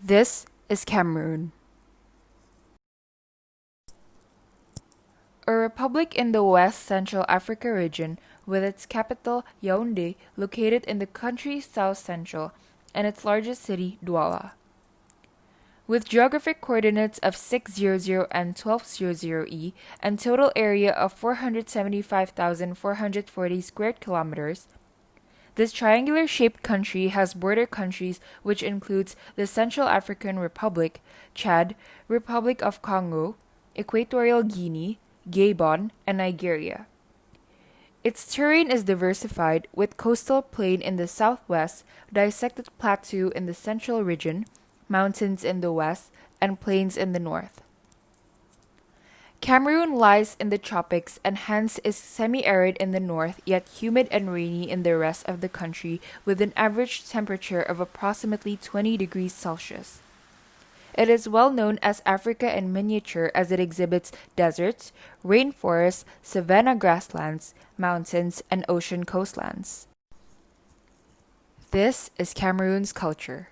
This is Cameroon, a republic in the West Central Africa region with its capital Yaoundé located in the country's south central and its largest city Douala. With geographic coordinates of 600 and 1200 and total area of 475,440 square kilometers, this triangular-shaped country has border countries which includes the Central African Republic, Chad, Republic of Congo, Equatorial Guinea, Gabon, and Nigeria. Its terrain is diversified with coastal plain in the southwest, dissected plateau in the central region, mountains in the west, and plains in the north. Cameroon lies in the tropics and hence is semi-arid in the north yet humid and rainy in the rest of the country with an average temperature of approximately 20 degrees Celsius. It is well known as Africa in miniature as it exhibits deserts, rainforests, savanna grasslands, mountains, and ocean coastlands. This is Cameroon's culture.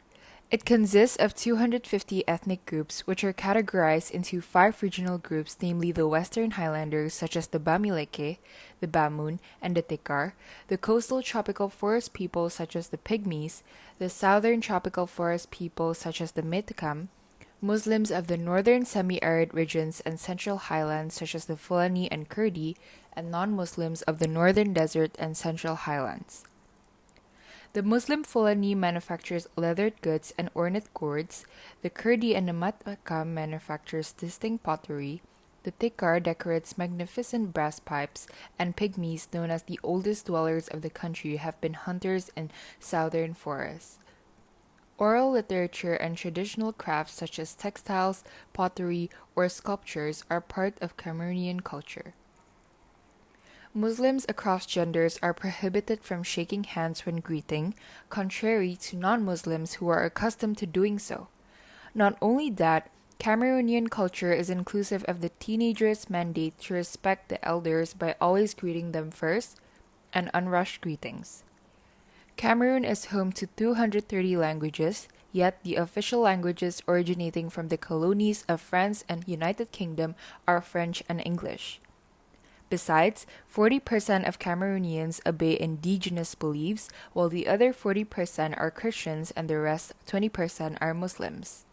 It consists of 250 ethnic groups which are categorized into 5 regional groups, namely the Western Highlanders such as the Bamileke, the Bamoun, and the Tekar, the coastal tropical forest people such as the Pygmies, the southern tropical forest people such as the Metkam, Muslims of the northern semi-arid regions and central highlands such as the Fulani and Kurdi, and non-Muslims of the northern desert and central highlands. The Muslim Fulani manufactures leathered goods and ornate gourds, the Kurdi and the Matkam manufactures distinct pottery, the Tekar decorates magnificent brass pipes, and Pygmies, known as the oldest dwellers of the country, have been hunters in southern forests. Oral literature and traditional crafts such as textiles, pottery, or sculptures are part of Cameroonian culture. Muslims across genders are prohibited from shaking hands when greeting, contrary to non-Muslims who are accustomed to doing so. Not only that, Cameroonian culture is inclusive of the teenagers' mandate to respect the elders by always greeting them first, and unrushed greetings. Cameroon is home to 230 languages, yet the official languages originating from the colonies of France and United Kingdom are French and English. Besides, 40% of Cameroonians obey indigenous beliefs, while the other 40% are Christians and the rest 20% are Muslims.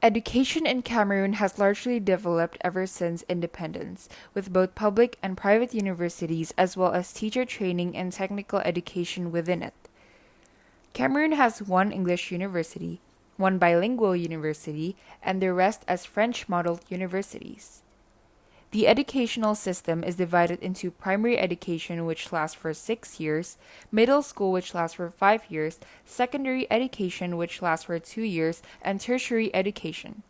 Education in Cameroon has largely developed ever since independence, with both public and private universities as well as teacher training and technical education within it. Cameroon has one English university, one bilingual university, and the rest as French-modeled universities. The educational system is divided into primary education, which lasts for 6 years, middle school, which lasts for 5 years, secondary education, which lasts for 2 years, and tertiary education.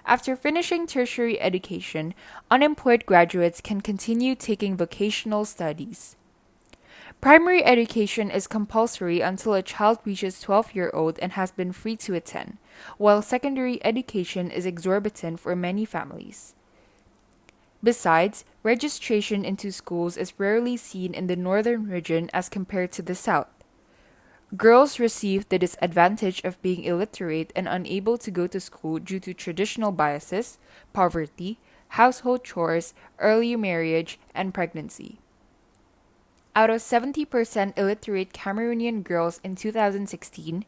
After finishing tertiary education, unemployed graduates can continue taking vocational studies. Primary education is compulsory until a child reaches 12-year-old and has been free to attend, while secondary education is exorbitant for many families. Besides, registration into schools is rarely seen in the northern region as compared to the south. Girls receive the disadvantage of being illiterate and unable to go to school due to traditional biases, poverty, household chores, early marriage, and pregnancy. Out of 70% illiterate Cameroonian girls in 2016,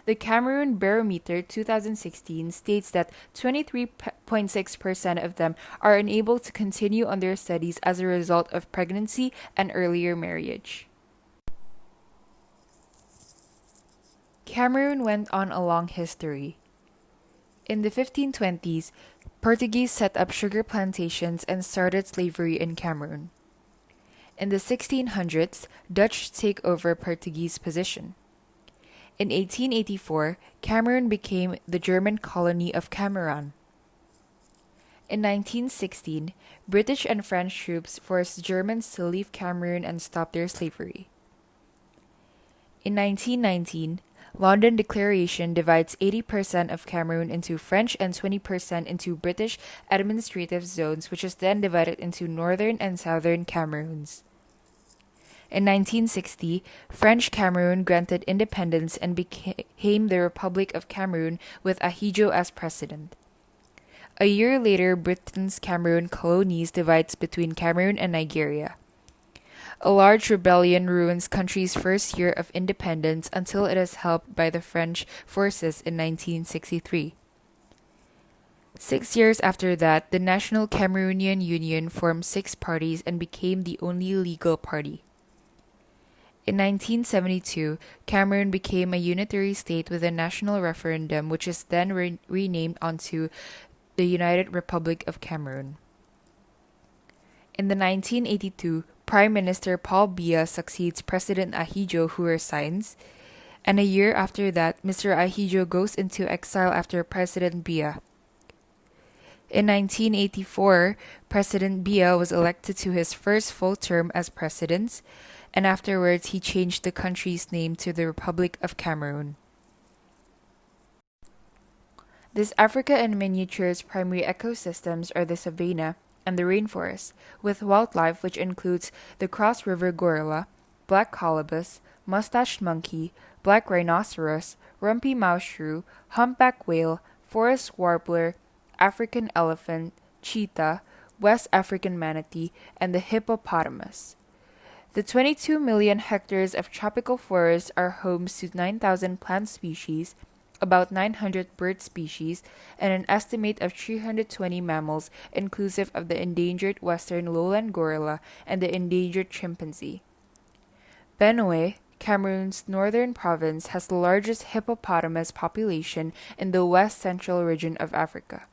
the Cameroon Barometer 2016 states that 23.6% of them are unable to continue on their studies as a result of pregnancy and earlier marriage. Cameroon went on a long history. In the 1520s, Portuguese set up sugar plantations and started slavery in Cameroon. In the 1600s, Dutch take over Portuguese position. In 1884, Cameroon became the German colony of Cameroon. In 1916, British and French troops forced Germans to leave Cameroon and stop their slavery. In 1919, London Declaration divides 80% of Cameroon into French and 20% into British administrative zones, which is then divided into northern and southern Cameroons. In 1960, French Cameroon granted independence and became the Republic of Cameroon with Ahidjo as president. A year later, Britain's Cameroon colonies divides between Cameroon and Nigeria. A large rebellion ruins country's first year of independence until it is helped by the French forces in 1963. 6 years after that, the National Cameroonian Union formed 6 parties and became the only legal party. In 1972, Cameroon became a unitary state with a national referendum, which is then renamed onto the United Republic of Cameroon. In the 1982, Prime Minister Paul Biya succeeds President Ahidjo, who resigns, and a year after that, Mr. Ahidjo goes into exile after President Biya. In 1984, President Biya was elected to his first full term as president, and afterwards he changed the country's name to the Republic of Cameroon. This Africa in miniature's primary ecosystems are the savanna and the rainforest, with wildlife which includes the Cross River gorilla, black colobus, mustached monkey, black rhinoceros, rumpy mouse shrew, humpback whale, forest warbler, African elephant, cheetah, West African manatee, and the hippopotamus. The 22 million hectares of tropical forests are homes to 9,000 plant species, about 900 bird species, and an estimate of 320 mammals, inclusive of the endangered western lowland gorilla and the endangered chimpanzee. Benue, Cameroon's northern province, has the largest hippopotamus population in the west central region of Africa.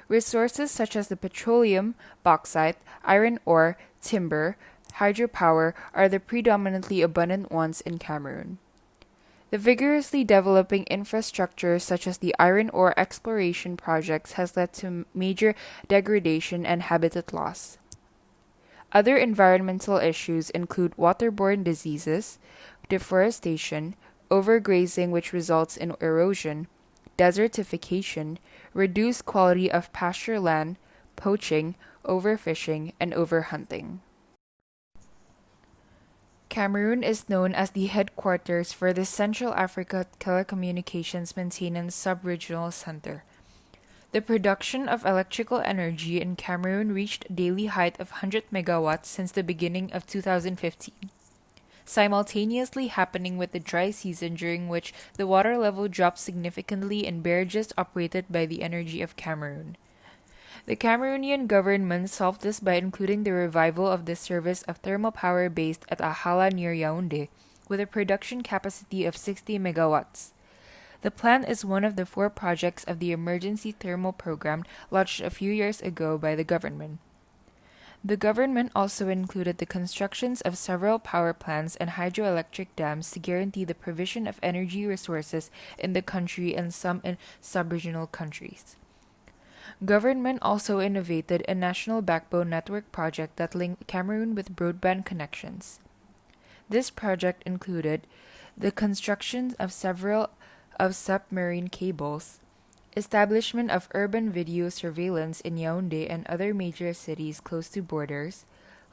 Resources such as the petroleum, bauxite, iron ore, timber, hydropower are the predominantly abundant ones in Cameroon. The vigorously developing infrastructure such as the iron ore exploration projects has led to major degradation and habitat loss. Other environmental issues include waterborne diseases, deforestation, overgrazing which results in erosion, desertification, reduced quality of pasture land, poaching, overfishing, and overhunting. Cameroon is known as the headquarters for the Central Africa Telecommunications Maintenance Sub-Regional Center. The production of electrical energy in Cameroon reached a daily height of 100 megawatts since the beginning of 2015, simultaneously happening with the dry season during which the water level dropped significantly in barrages operated by the Energy of Cameroon. The Cameroonian government solved this by including the revival of the service of thermal power based at Ahala near Yaoundé, with a production capacity of 60 megawatts. The plant is one of the 4 projects of the Emergency Thermal Program launched a few years ago by the government. The government also included the constructions of several power plants and hydroelectric dams to guarantee the provision of energy resources in the country and some in sub-regional countries. Government also innovated a national backbone network project that linked Cameroon with broadband connections. This project included the construction of several submarine cables, establishment of urban video surveillance in Yaoundé and other major cities close to borders,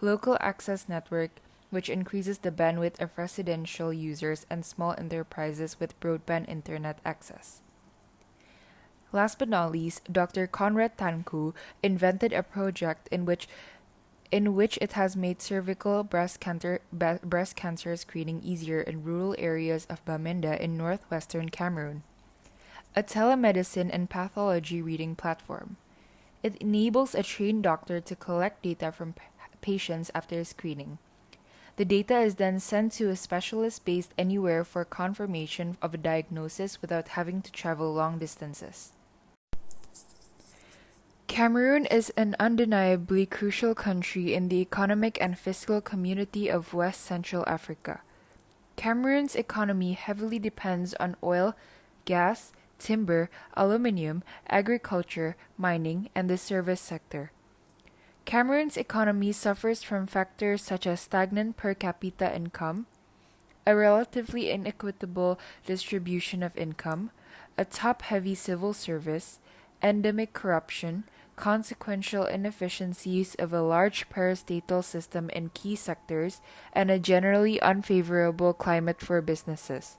local access network which increases the bandwidth of residential users and small enterprises with broadband internet access. Last but not least, Dr. Conrad Tanku invented a project in which it has made cervical breast cancer screening easier in rural areas of Bamenda in northwestern Cameroon. A telemedicine and pathology reading platform. It enables a trained doctor to collect data from patients after screening. The data is then sent to a specialist based anywhere for confirmation of a diagnosis without having to travel long distances. Cameroon is an undeniably crucial country in the economic and fiscal community of West Central Africa. Cameroon's economy heavily depends on oil, gas, timber, aluminum, agriculture, mining, and the service sector. Cameroon's economy suffers from factors such as stagnant per capita income, a relatively inequitable distribution of income, a top-heavy civil service, endemic corruption, consequential inefficiencies of a large parastatal system in key sectors, and a generally unfavorable climate for businesses.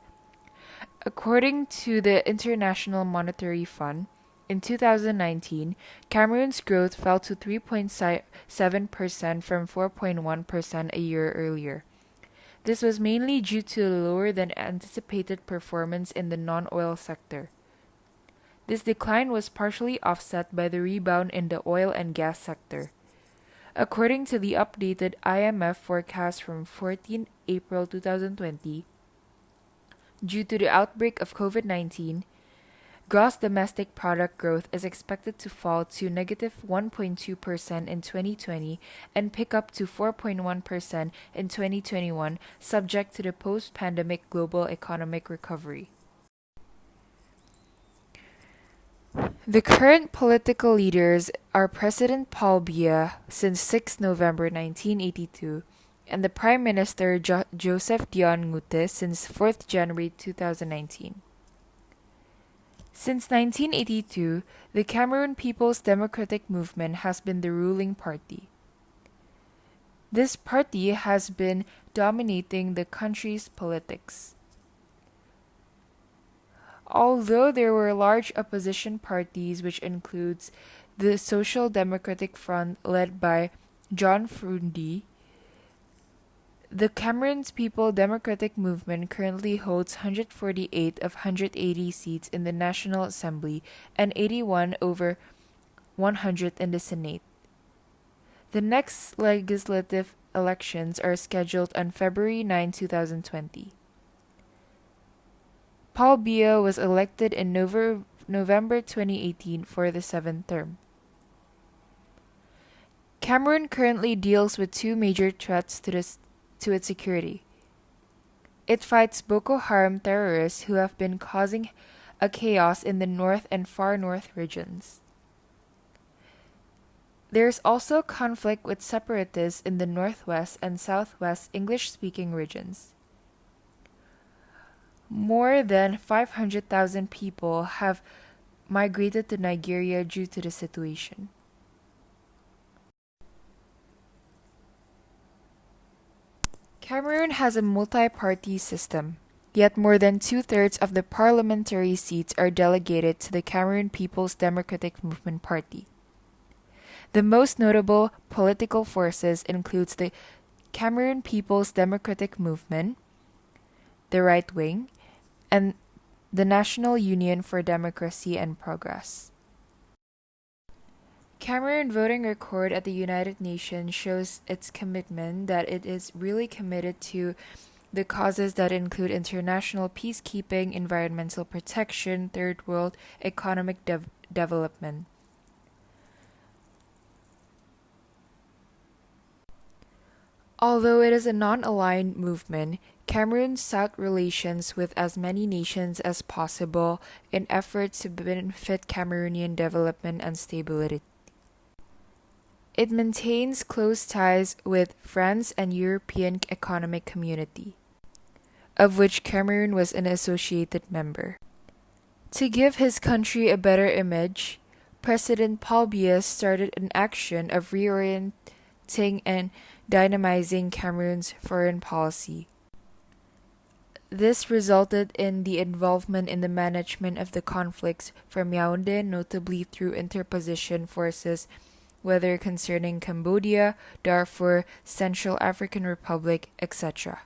According to the International Monetary Fund, in 2019, Cameroon's growth fell to 3.7% from 4.1% a year earlier. This was mainly due to lower than anticipated performance in the non-oil sector. This decline was partially offset by the rebound in the oil and gas sector. According to the updated IMF forecast from 14 April 2020, due to the outbreak of COVID-19, gross domestic product growth is expected to fall to negative 1.2% in 2020 and pick up to 4.1% in 2021, subject to the post-pandemic global economic recovery. The current political leaders are President Paul Biya since 6 November 1982 and the Prime Minister Joseph Dion Ngute since 4th January 2019. Since 1982, the Cameroon People's Democratic Movement has been the ruling party. This party has been dominating the country's politics. Although there were large opposition parties, which includes the Social Democratic Front led by John Frundi, the Cameroon's People Democratic Movement currently holds 148 of 180 seats in the National Assembly and 81 over 100 in the Senate. The next legislative elections are scheduled on February 9, 2020. Paul Biya was elected in November 2018 for the 7th term. Cameroon currently deals with two major threats to its security. It fights Boko Haram terrorists who have been causing a chaos in the north and far north regions. There is also conflict with separatists in the northwest and southwest English-speaking regions. More than 500,000 people have migrated to Nigeria due to the situation. Cameroon has a multi-party system, yet more than two-thirds of the parliamentary seats are delegated to the Cameroon People's Democratic Movement Party. The most notable political forces includes the Cameroon People's Democratic Movement, the right wing, and the National Union for Democracy and Progress. Cameroon voting record at the United Nations shows its commitment that it is really committed to the causes that include international peacekeeping, environmental protection, third world economic development. Although it is a non-aligned movement, Cameroon sought relations with as many nations as possible in efforts to benefit Cameroonian development and stability. It maintains close ties with France and European Economic Community, of which Cameroon was an associated member. To give his country a better image, President Paul Biya started an action of reorienting and dynamizing Cameroon's foreign policy. This resulted in the involvement in the management of the conflicts from Yaoundé, notably through interposition forces, whether concerning Cambodia, Darfur, Central African Republic, etc.